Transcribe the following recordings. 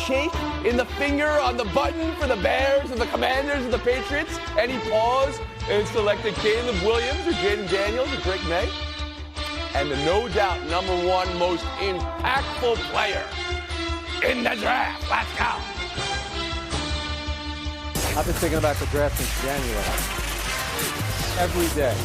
shake in the finger on the button for the Bears and the Commanders and the Patriots? Any pause and selected Caleb Williams or Jaden Daniels or Drake May? And the no doubt number one most impactful player in the draft. Let's go. I've been thinking about the draft since January. Every day.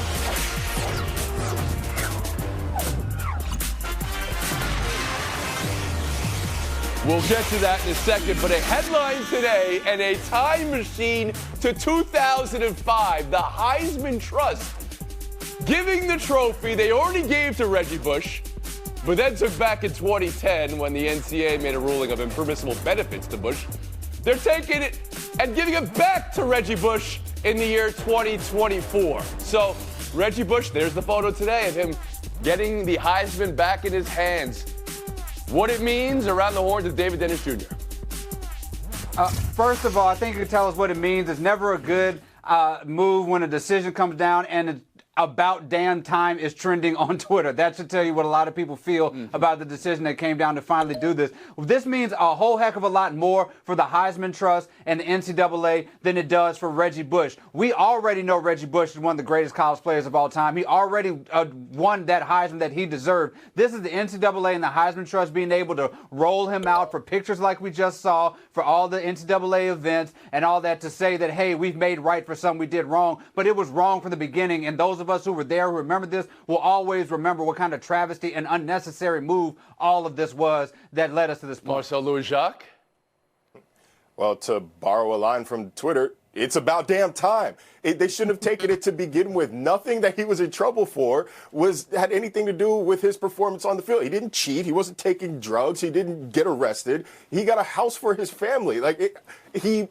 We'll get to that in a second, but a headline today and a time machine to 2005. The Heisman Trust giving the trophy they already gave to Reggie Bush, but then took back in 2010 when the NCAA made a ruling of impermissible benefits to Bush. They're taking it and giving it back to Reggie Bush in the year 2024. So Reggie Bush, there's the photo today of him getting the Heisman back in his hands. What it means around the horns of David Dennis Jr. First of all, I think you can tell us what it means. It's never a good move when a decision comes down and about damn time is trending on Twitter. That should tell you what a lot of people feel about the decision that came down to finally do this. This means a whole heck of a lot more for the Heisman Trust and the NCAA than it does for Reggie Bush. We already know Reggie Bush is one of the greatest college players of all time. He already won that Heisman that he deserved. This is the NCAA and the Heisman Trust being able to roll him out for pictures like we just saw, for all the NCAA events and all that, to say that, hey, we've made right for something we did wrong, but it was wrong from the beginning, and those of us who were there, who remember this, will always remember what kind of travesty and unnecessary move all of this was that led us to this point. Marcel Louis-Jacques? Well, to borrow a line from Twitter, it's about damn time. They shouldn't have taken it to begin with. Nothing that he was in trouble for had anything to do with his performance on the field. He didn't cheat. He wasn't taking drugs. He didn't get arrested. He got a house for his family. He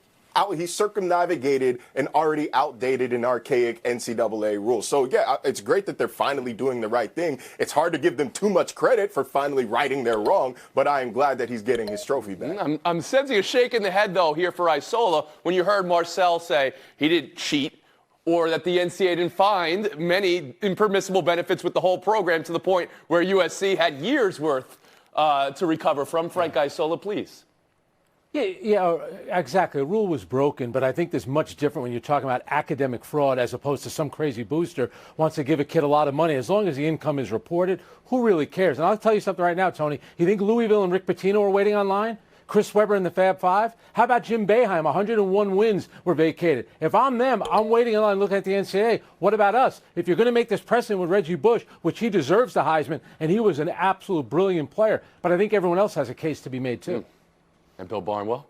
circumnavigated an already outdated and archaic NCAA rule. So, yeah, it's great that they're finally doing the right thing. It's hard to give them too much credit for finally righting their wrong, but I am glad that he's getting his trophy back. I'm sensing a shake in the head, though, here for Isola when you heard Marcel say he didn't cheat or that the NCAA didn't find many impermissible benefits with the whole program to the point where USC had years' worth to recover from. Frank Isola, please. Yeah, exactly. The rule was broken, but I think there's much different when you're talking about academic fraud as opposed to some crazy booster wants to give a kid a lot of money. As long as the income is reported, who really cares? And I'll tell you something right now, Tony. You think Louisville and Rick Pitino are waiting online? Chris Webber and the Fab Five? How about Jim Boeheim? 101 wins were vacated. If I'm them, I'm waiting in line looking at the NCAA. What about us? If you're going to make this precedent with Reggie Bush, which he deserves the Heisman, and he was an absolute brilliant player, but I think everyone else has a case to be made too. And Bill Barnwell?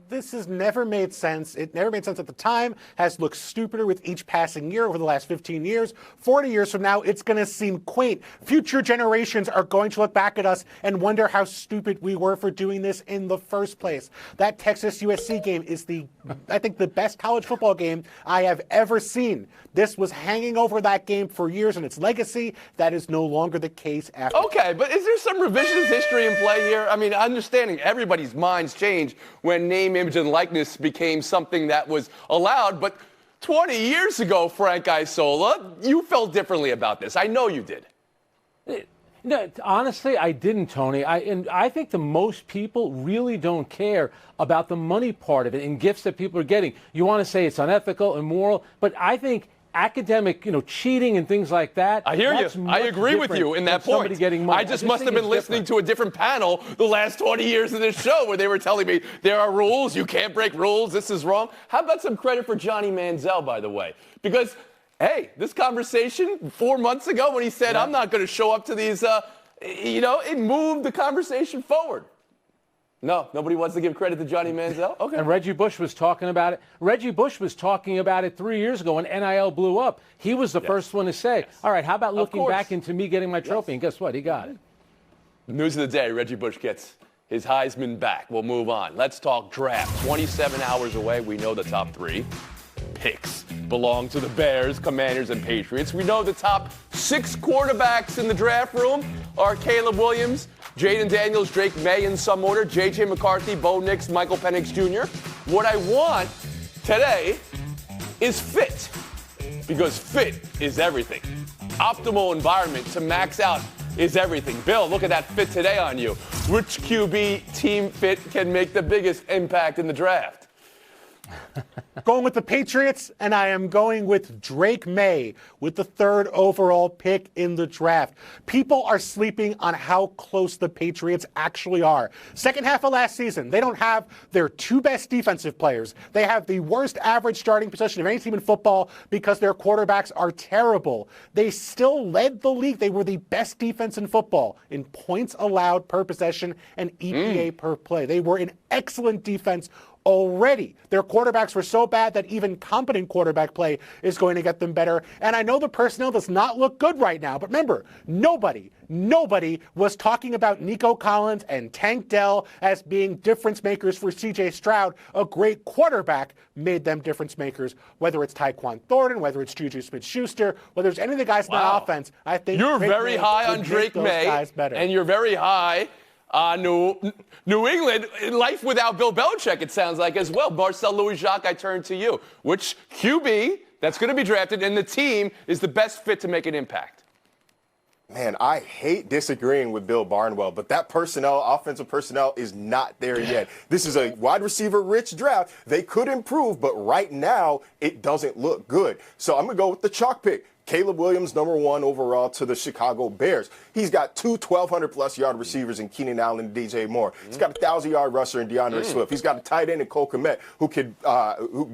This has never made sense. It never made sense at the time, has looked stupider with each passing year over the last 15 years. 40 years from now, it's going to seem quaint. Future generations are going to look back at us and wonder how stupid we were for doing this in the first place. That Texas-USC game is I think, the best college football game I have ever seen. This was hanging over that game for years and its legacy. That is no longer the case after. Okay, but is there some revisionist history in play here? I mean, understanding everybody's minds change when name, image, and likeness became something that was allowed. But 20 years ago, Frank Isola, you felt differently about this. I know you did. No, honestly, I didn't, Tony. I think the most people really don't care about the money part of it and gifts that people are getting. You want to say it's unethical, immoral, but I think academic, cheating and things like that. I hear you. I agree with you in that point. Getting money. I just must have been listening to a different panel the last 20 years of this show where they were telling me there are rules, you can't break rules, this is wrong. How about some credit for Johnny Manziel, by the way? Because, hey, this conversation 4 months ago when he said, I'm not going to show up to these, it moved the conversation forward. No, nobody wants to give credit to Johnny Manziel? Okay. And Reggie Bush was talking about it. Reggie Bush was talking about it 3 years ago when NIL blew up. He was the first one to say, all right, how about looking back into me getting my trophy? And guess what? He got it. News of the day, Reggie Bush gets his Heisman back. We'll move on. Let's talk draft. 27 hours away. We know the top three picks belong to the Bears, Commanders, and Patriots. We know the top 6 quarterbacks in the draft room are Caleb Williams, Jaden Daniels, Drake May in some order, J.J. McCarthy, Bo Nix, Michael Penix Jr. What I want today is fit, because fit is everything. Optimal environment to max out is everything. Bill, look at that fit today on you. which QB team fit can make the biggest impact in the draft? Going with the Patriots, and I am going with Drake May with the 3rd overall pick in the draft. People are sleeping on how close the Patriots actually are. Second half of last season, they don't have their 2 best defensive players. They have the worst average starting possession of any team in football because their quarterbacks are terrible. They still led the league. They were the best defense in football in points allowed per possession and EPA per play. They were an excellent defense already. Their quarterbacks were so bad that even competent quarterback play is going to get them better. And I know the personnel does not look good right now, but remember, nobody was talking about Nico Collins and Tank Dell as being difference makers for CJ Stroud. A great quarterback made them difference makers, whether it's Tyquan Thornton, whether it's Juju Smith-Schuster, whether it's any of the guys in that offense. I think you're Drake very May high would on Drake make those May, guys better. and you're very high on New England. Life without Bill Belichick, it sounds like, as well. Marcel Louis-Jacques, I turn to you. Which QB that's going to be drafted and the team is the best fit to make an impact? Man, I hate disagreeing with Bill Barnwell, but that personnel, offensive personnel, is not there yet. This is a wide receiver rich draft. They could improve, but right now it doesn't look good. So I'm going to go with the chalk pick. Caleb Williams, number 1 overall to the Chicago Bears. He's got 2 1,200-plus yard receivers in Keenan Allen and DJ Moore. He's got a 1,000-yard rusher in DeAndre Swift. He's got a tight end in Cole Kmet who can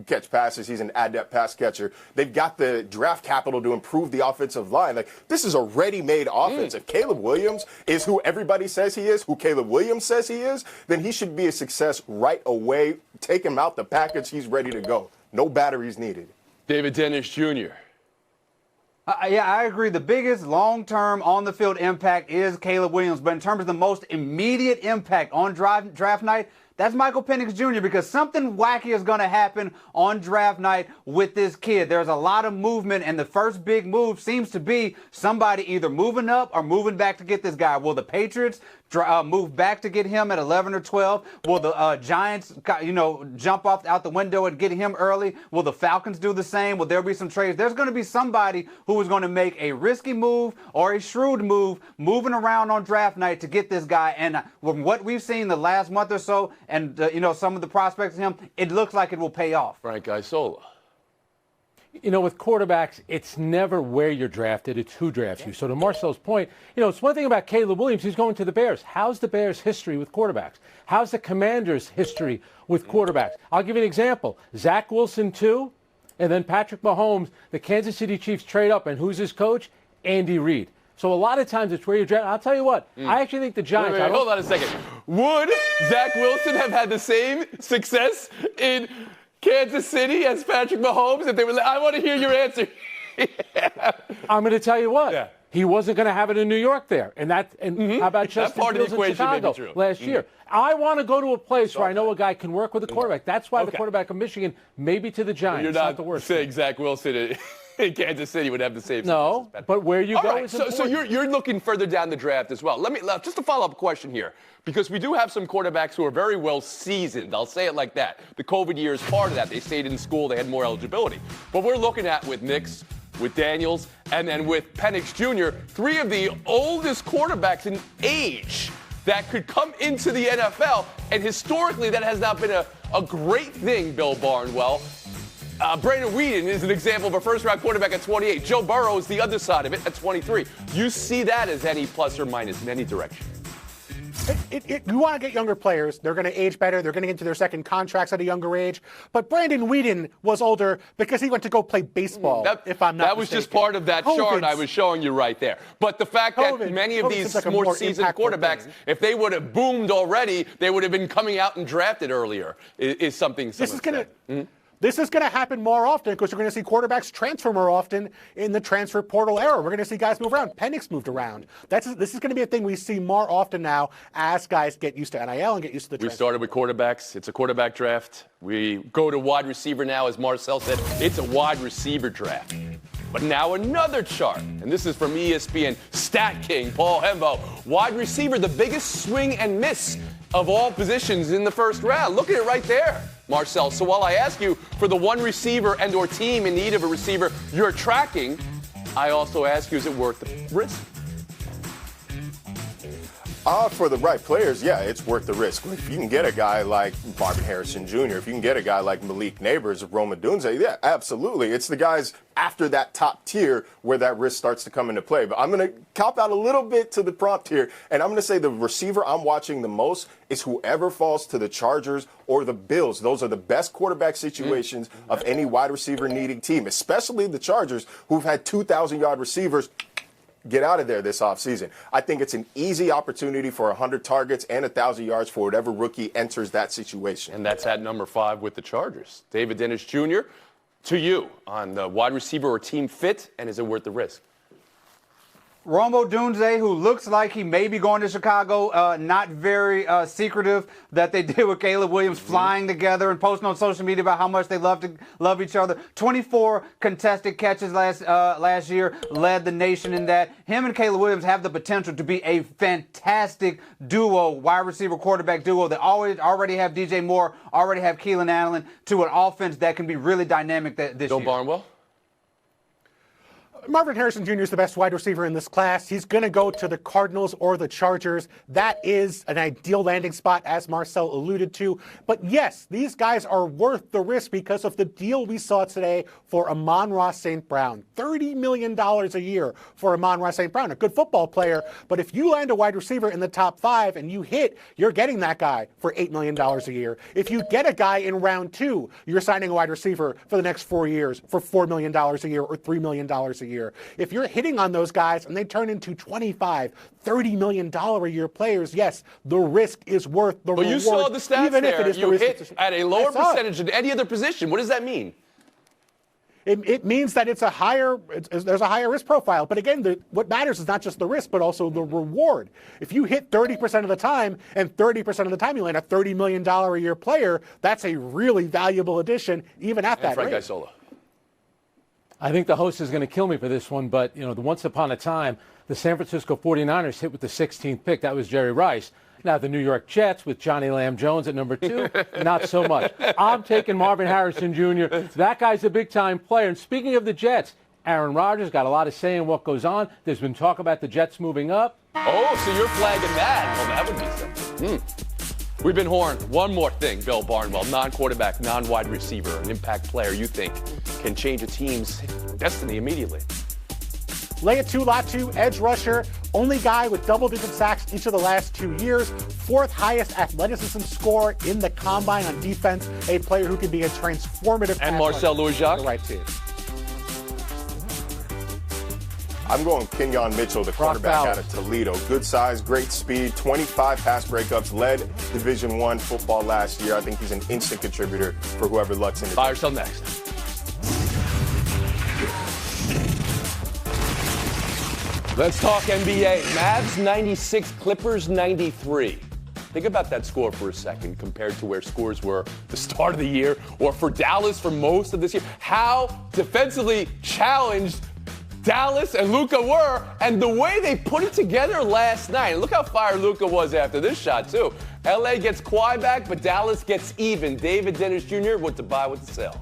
catch passes. He's an adept pass catcher. They've got the draft capital to improve the offensive line. Like, this is a ready-made offense. If Caleb Williams is who everybody says he is, who Caleb Williams says he is, then he should be a success right away. Take him out the package. He's ready to go. No batteries needed. David Dennis Jr. Yeah, I agree. The biggest long-term on-the-field impact is Caleb Williams. But in terms of the most immediate impact on draft night, that's Michael Penix Jr. because something wacky is going to happen on draft night with this kid. There's a lot of movement, and the first big move seems to be somebody either moving up or moving back to get this guy. Will the Patriots move back to get him at 11 or 12? Will the Giants, jump out the window and get him early? Will the Falcons do the same? Will there be some trades? There's going to be somebody who is going to make a risky move or a shrewd move, moving around on draft night to get this guy. And from what we've seen the last month or so, and some of the prospects of him, it looks like it will pay off. Frank Isola. With quarterbacks, it's never where you're drafted, it's who drafts you. So to Marcel's point, it's one thing about Caleb Williams, he's going to the Bears. How's the Bears' history with quarterbacks? How's the Commanders' history with quarterbacks? I'll give you an example. Zach Wilson, 2, and then Patrick Mahomes, the Kansas City Chiefs trade up, and who's his coach? Andy Reid. So a lot of times it's where you're drafted. I'll tell you what, I actually think the Giants... Wait, hold on a second. Would Zach Wilson have had the same success in Kansas City as Patrick Mahomes if they were? I want to hear your answer. I'm going to tell you what. Yeah. He wasn't going to have it in New York there. And how about Justin part of the Fields equation in Chicago may be true. last year? I want to go to a place where I know a guy can work with a quarterback. That's why the quarterback of Michigan, maybe to the Giants. You're not the worst saying Zach Wilson in Kansas City would have the same No, success. but where you All go right, is so important. you're looking further down the draft as well. Just a follow-up question here, because we do have some quarterbacks who are very well seasoned. I'll say it like that. The COVID year is part of that. They stayed in school. They had more eligibility. But we're looking at with Nix, with Daniels, and then with Penix Jr., 3 of the oldest quarterbacks in age that could come into the NFL. And historically, that has not been a great thing, Bill Barnwell. Brandon Weeden is an example of a first-round quarterback at 28. Joe Burrow is the other side of it at 23. You see that as any plus or minus in any direction? You want to get younger players. They're going to age better. They're going to get into their second contracts at a younger age. But Brandon Weeden was older because he went to go play baseball, if I'm not That was mistaken. just part of that chart I was showing you right there. But the fact that many of these more seasoned quarterbacks, if they would have boomed already, they would have been coming out and drafted earlier, is something This is going to happen more often because you're going to see quarterbacks transfer more often in the transfer portal era. We're going to see guys move around. Penix moved around. This is going to be a thing we see more often now as guys get used to NIL and get used to the transfer. We started with quarterbacks. It's a quarterback draft. We go to wide receiver now, as Marcel said. It's a wide receiver draft. But now another chart, and this is from ESPN Stat King, Paul Hembo. Wide receiver, the biggest swing and miss of all positions in the first round. Look at it right there, Marcel. So while I ask you for the one receiver and or team in need of a receiver you're tracking, I also ask you, is it worth the risk? For the right players, yeah, it's worth the risk. If you can get a guy like Marvin Harrison Jr., if you can get a guy like Malik Neighbors, Rome Odunze, yeah, absolutely. It's the guys after that top tier where that risk starts to come into play. But I'm going to cop out a little bit to the prompt here, and I'm going to say the receiver I'm watching the most is whoever falls to the Chargers or the Bills. Those are the best quarterback situations of any wide receiver needing team, especially the Chargers, who've had 2,000-yard receivers get out of there this offseason. I think it's an easy opportunity for 100 targets and 1,000 yards for whatever rookie enters that situation. And that's at number 5 with the Chargers. David Dennis Jr., to you on the wide receiver or team fit, and is it worth the risk? Rome Odunze, who looks like he may be going to Chicago, not very secretive that they did with Caleb Williams flying together and posting on social media about how much they love each other. 24 contested catches last year, led the nation in that. Him and Caleb Williams have the potential to be a fantastic duo, wide receiver quarterback duo that already have DJ Moore, already have Keelan Allen, to an offense that can be really dynamic this Bill year. Barnwell? Marvin Harrison Jr. is the best wide receiver in this class. He's going to go to the Cardinals or the Chargers. That is an ideal landing spot, as Marcel alluded to. But yes, these guys are worth the risk because of the deal we saw today for Amon-Ra St. Brown. $30 million a year for Amon-Ra St. Brown, a good football player. But if you land a wide receiver in the top 5 and you hit, you're getting that guy for $8 million a year. If you get a guy in round 2, you're signing a wide receiver for the next 4 years for $4 million a year or $3 million a year. If you're hitting on those guys and they turn into $25, $30 million a year players, yes, the risk is worth the reward. But you saw the stats even there. If it is you the hit risk. at a lower percentage than any other position. What does that mean? It means that there's a higher risk profile. But again, what matters is not just the risk, but also the reward. If you hit 30% of the time, and 30% of the time you land a $30 million a year player, that's a really valuable addition, even at that Frank rate. Isola. I think the host is going to kill me for this one, but, the once upon a time, the San Francisco 49ers hit with the 16th pick. That was Jerry Rice. Now, the New York Jets with Johnny Lamb Jones at number 2, not so much. I'm taking Marvin Harrison Jr. That guy's a big-time player. And speaking of the Jets, Aaron Rodgers got a lot of say in what goes on. There's been talk about the Jets moving up. Oh, so you're flagging that. Well, that would be something. We've been horned. One more thing, Bill Barnwell, non-quarterback, non-wide receiver, an impact player you think can change a team's destiny immediately. Laiatu Latu, edge rusher, only guy with double-digit sacks each of the last 2 years, 4th highest athleticism score in the combine on defense, a player who can be a transformative. And Marcel Louis-Jacques? The right team. I'm going Kenyon Mitchell, the quarterback out of Toledo. Good size, great speed, 25 pass breakups, led Division I football last year. I think he's an instant contributor for whoever lucks into. Buy yourself next. Let's talk NBA. Mavs 96, Clippers 93. Think about that score for a second compared to where scores were the start of the year or for Dallas for most of this year. How defensively challenged Dallas and Luka were, and the way they put it together last night. And look how fired Luka was after this shot, too. LA gets Kawhi back, but Dallas gets even. David Dennis Jr., what to buy, what to sell?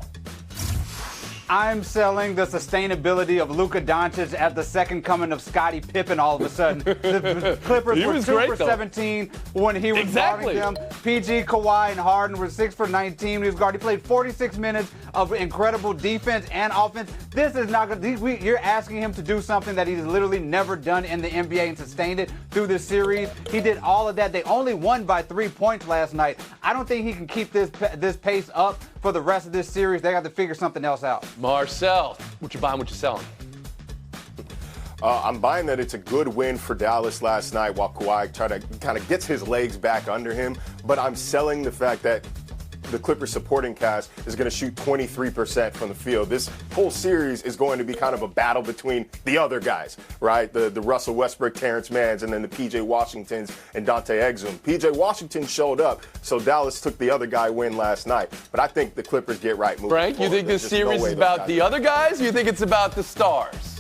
I'm selling the sustainability of Luka Doncic at the second coming of Scottie Pippen all of a sudden. The Clippers were 2 for 17 when he was guarding them. PG, Kawhi, and Harden were 6 for 19. He played 46 minutes of incredible defense and offense. This is not good. You're asking him to do something that he's literally never done in the NBA and sustained it through this series. He did all of that. They only won by 3 points last night. I don't think he can keep this pace up for the rest of this series. They got to figure something else out. Marcel, what you buying, what you selling? I'm buying that it's a good win for Dallas last night while Kawhi kind of gets his legs back under him. But I'm selling the fact that the Clippers supporting cast is going to shoot 23% from the field. This whole series is going to be kind of a battle between the other guys, right? The Russell Westbrook, Terrence Manns, and then the P.J. Washingtons and Dante Exum. P.J. Washington showed up, so Dallas took the other guy win last night. But I think the Clippers get right moving Frank, forward. you think this series is about the other guys, or you think it's about the stars?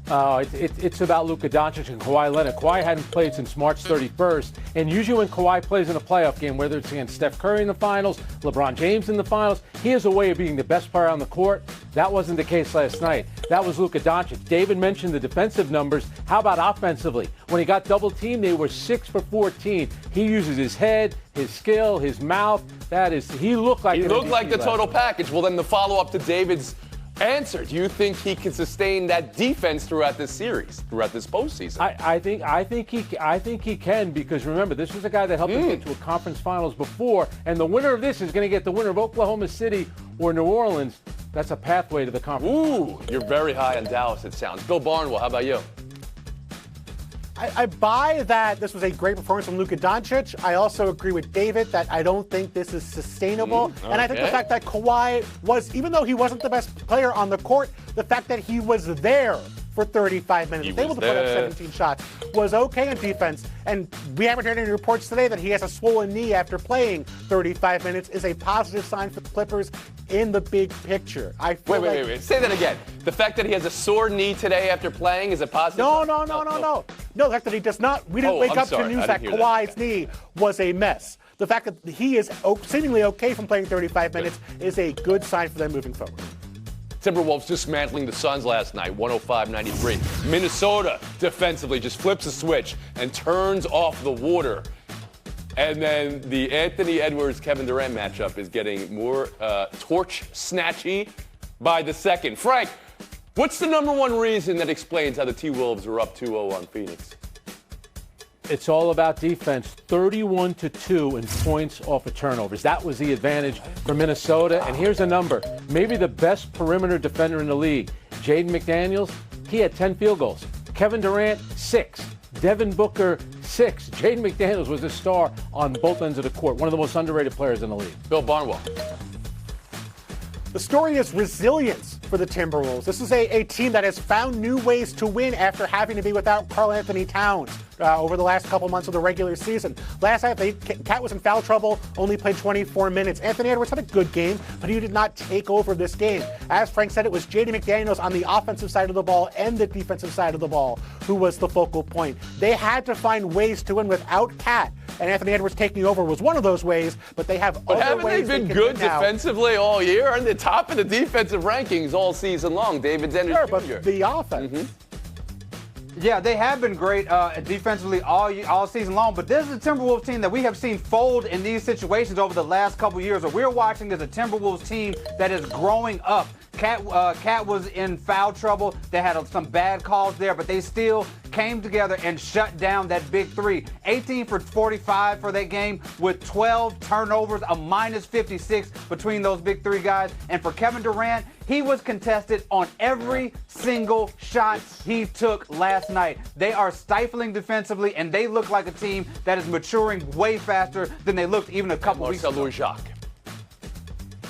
It's about Luka Doncic and Kawhi Leonard. Kawhi hadn't played since March 31st, and usually when Kawhi plays in a playoff game, whether it's against Steph Curry in the finals, LeBron James in the finals, he has a way of being the best player on the court. That wasn't the case last night. That was Luka Doncic. David mentioned the defensive numbers. How about offensively? When he got double teamed, they were 6 for 14. He uses his head, his skill, his mouth. He looked like the total package. Well, then the follow-up to David's answer. Do you think he can sustain that defense throughout this series, throughout this postseason? I think he can, because remember, this was a guy that helped us get to a conference finals before, and the winner of this is going to get the winner of Oklahoma City or New Orleans. That's a pathway to the conference. Ooh, you're very high on Dallas, it sounds. Bill Barnwell, how about you? I buy that this was a great performance from Luka Doncic. I also agree with David that I don't think this is sustainable. And I think the fact that Kawhi was, even though he wasn't the best player on the court, the fact that he was there for 35 minutes, was able to put up 17 shots, was okay in defense. And we haven't heard any reports today that he has a swollen knee after playing 35 minutes is a positive sign for the Clippers in the big picture. Wait. Say that again. The fact that he has a sore knee today after playing is a positive sign? No. The fact that he does not, we didn't wake up to news that Kawhi's knee was a mess. The fact that he is seemingly okay from playing 35 minutes is a good sign for them moving forward. Timberwolves dismantling the Suns last night, 105-93. Minnesota defensively just flips a switch and turns off the water. And then the Anthony Edwards-Kevin Durant matchup is getting more torch snatchy by the second. Frank, what's the number one reason that explains how the T-Wolves are up 2-0 on Phoenix? It's all about defense. 31-2 in points off of turnovers. That was the advantage for Minnesota. And here's a number. Maybe the best perimeter defender in the league. Jaden McDaniels, he had 10 field goals. Kevin Durant, 6. Devin Booker, 6. Jaden McDaniels was a star on both ends of the court. One of the most underrated players in the league. Bill Barnwell. The story is resilience for the Timberwolves. This is a team that has found new ways to win after having to be without Karl Anthony Towns over the last couple months of the regular season. Last night, Cat was in foul trouble, only played 24 minutes. Anthony Edwards had a good game, but he did not take over this game. As Frank said, it was Jaden McDaniels on the offensive side of the ball and the defensive side of the ball who was the focal point. They had to find ways to win without Cat, and Anthony Edwards taking over was one of those ways, but they have other haven't ways they been can good win now. defensively all year? Aren't they top of the defensive rankings all season long? David Dennis Sure, Jr. but the offense. Yeah, they have been great defensively all season long, but this is a Timberwolves team that we have seen fold in these situations over the last couple years. What we're watching is a Timberwolves team that is growing up. Cat was in foul trouble. They had some bad calls there, but they still came together and shut down that big three. 18 for 45 for that game with 12 turnovers, a minus 56 between those big three guys. And for Kevin Durant, he was contested on every single shot he took last night. They are stifling defensively, and they look like a team that is maturing way faster than they looked even a couple weeks ago. Marcel Louis-Jacques.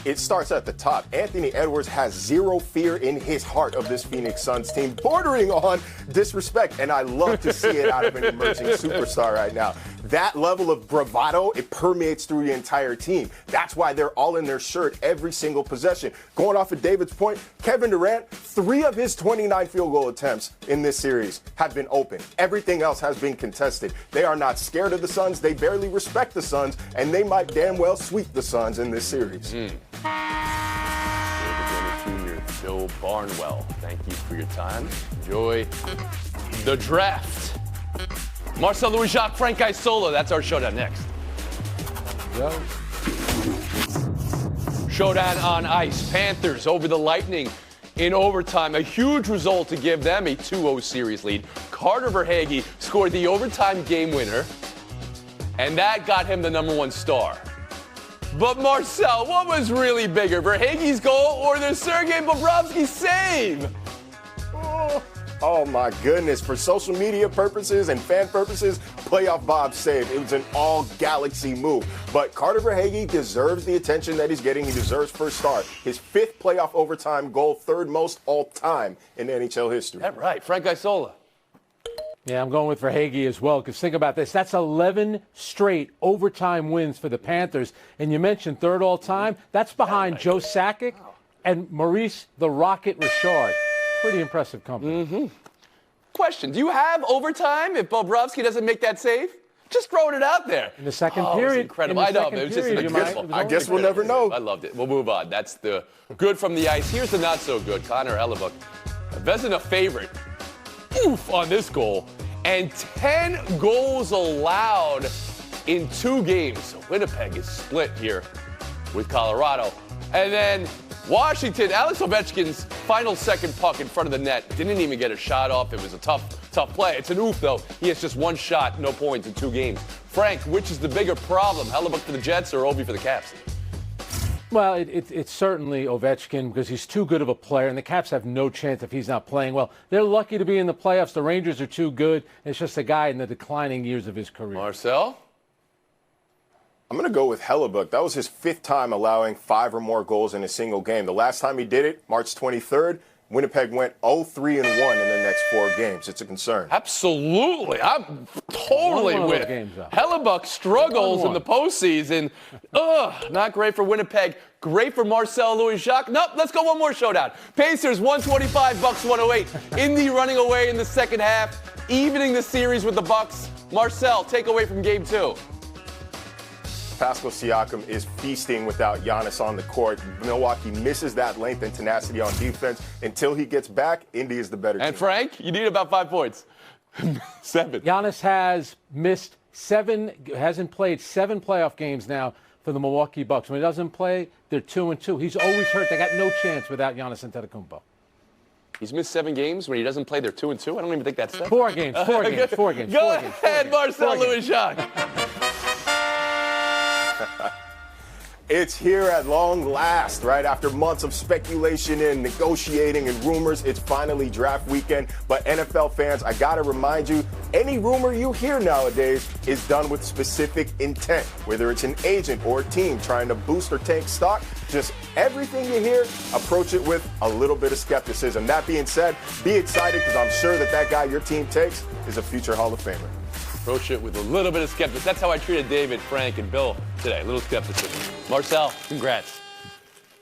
It starts at the top. Anthony Edwards has zero fear in his heart of this Phoenix Suns team, bordering on disrespect. And I love to see it out of an emerging superstar right now. That level of bravado, it permeates through the entire team. That's why they're all in their shirt every single possession. Going off of David's point, Kevin Durant, 3 of his 29 field goal attempts in this series have been open. Everything else has been contested. They are not scared of the Suns. They barely respect the Suns, and they might damn well sweep the Suns in this series. David Dennis Jr., Bill Barnwell, thank you for your time. Enjoy the draft. Marcel Louis-Jacques, Frank Isola, that's our showdown next. Showdown on ice. Panthers over the Lightning in overtime. A huge result to give them a 2-0 series lead. Carter Verhaeghe scored the overtime game winner, and that got him the #1 star. But Marcel, what was really bigger, Verhaeghe's goal or the Sergei Bobrovsky save? Oh my goodness. For social media purposes and fan purposes, playoff Bob saved. It was an all-galaxy move. But Carter Verhaeghe deserves the attention that he's getting. He deserves first star. His 5th playoff overtime goal, 3rd most all-time in NHL history. That's right. Frank Isola. Yeah, I'm going with Verhaeghe as well, because think about this. That's 11 straight overtime wins for the Panthers. And you mentioned 3rd all-time. That's behind Joe Sakic and Maurice the Rocket Richard. Pretty impressive company. Question, do you have overtime if Bobrovsky doesn't make that save? Just throwing it out there. In the second It was period. incredible. In the I know, second but it was just period, you incredible. might- it was I guess we'll never know. I loved it. We'll move on. That's the good from the ice. Here's the not so good. Connor Hellebuyck, Vezina favorite. Oof on this goal. And 10 goals allowed in 2 games. So Winnipeg is split here with Colorado. And then Washington, Alex Ovechkin's final second puck in front of the net. Didn't even get a shot off. It was a tough play. It's an oof, though. He has just 1 shot, no points in 2 games. Frank, which is the bigger problem, Hellebuyck for the Jets or Ovi for the Caps? Well, it's certainly Ovechkin because he's too good of a player, and the Caps have no chance if he's not playing well. They're lucky to be in the playoffs. The Rangers are too good. It's just a guy in the declining years of his career. Marcel? I'm going to go with Hellebuyck. That was his 5th time allowing 5 or more goals in a single game. The last time he did it, March 23rd, Winnipeg went 0-3-1 in their next 4 games. It's a concern. Absolutely. I'm totally Won one of those with games, though. Hellebuyck struggles in Won one. the postseason. Not great for Winnipeg. Great for Marcel Louis-Jacques. Nope, let's go one more showdown. Pacers 125, Bucks 108. Indy running away in the second half, evening the series with the Bucks. Marcel, take away from game 2. Pascal Siakam is feasting without Giannis on the court. Milwaukee misses that length and tenacity on defense. Until he gets back, Indy is the better team. And Frank, you need about 5 points. 7. Giannis hasn't played 7 playoff games now for the Milwaukee Bucks. When he doesn't play, they're 2-2. He's always hurt. They got no chance without Giannis Antetokounmpo. He's missed 7 games. When he doesn't play, they're 2-2. I don't even think that's 7. 4 games. Go ahead, Marcel Louis-Jacques. It's here at long last, right? After months of speculation and negotiating and rumors, it's finally draft weekend. But NFL fans, I gotta remind you, any rumor you hear nowadays is done with specific intent. Whether it's an agent or a team trying to boost or tank stock, just everything you hear, approach it with a little bit of skepticism. That being said, be excited because I'm sure that guy your team takes is a future Hall of Famer. Approach it with a little bit of skepticism. That's how I treated David, Frank, and Bill today. A little skepticism. Marcel, congrats.